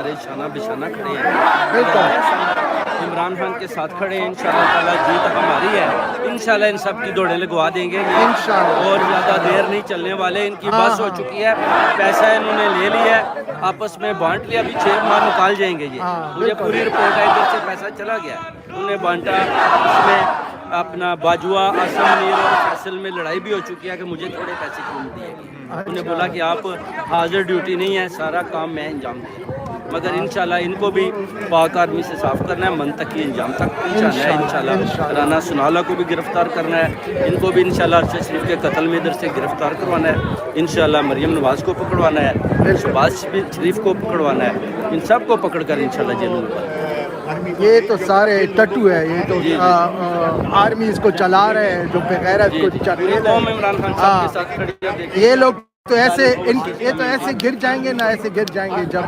हमारे शाना बिशाना खड़े हैं, इमरान खान के साथ खड़े हैं। इंशाल्लाह ताला जीत हमारी है। इंशाल्लाह इन सब की दौड़ें लगवा देंगे इंशाल्लाह। और ज़्यादा देर नहीं चलने वाले। इनकी बस हो चुकी है, पैसा इन्होंने ले लिया है, आपस में बांट लिया, अभी 6 माह निकाल जाएंगे ये। मुझे पूरी रिपोर्ट है, इधर से पैसा चला गया, उन्हें बांटा। इसमें अपना बाजुआ, आसम मीर और फैसल में लड़ाई भी हो चुकी है कि मुझे थोड़े पैसे क्यों दिए। उन्हें बोला कि आप हाजिर ड्यूटी नहीं है, सारा काम मैं अंजाम दूँ। मगर इंशाल्लाह इनको भी पाक आर्मी से साफ करना है, मंतकी अंजाम तक पहुँचाना है। इंशाल्लाह राना सुनाला को भी गिरफ्तार करना है, इनको भी इंशाल्लाह अरशद शरीफ के कत्ल में इधर से गिरफ्तार करवाना है। इंशाल्लाह मरियम नवाज को पकड़वाना है, शहबाज शरीफ को पकड़वाना है। इन सब को पकड़ कर इंशाल्लाह जेलों में। ये तो सारे टट्टू है, ये तो आर्मी इसको चला रहे हैं, जो बेगैरत को चल कौम इमरान खान साहब के साथ खड़ी है। ये लोग तो ऐसे ये तो ऐसे गिर जाएंगे ना, ऐसे गिर जाएंगे जब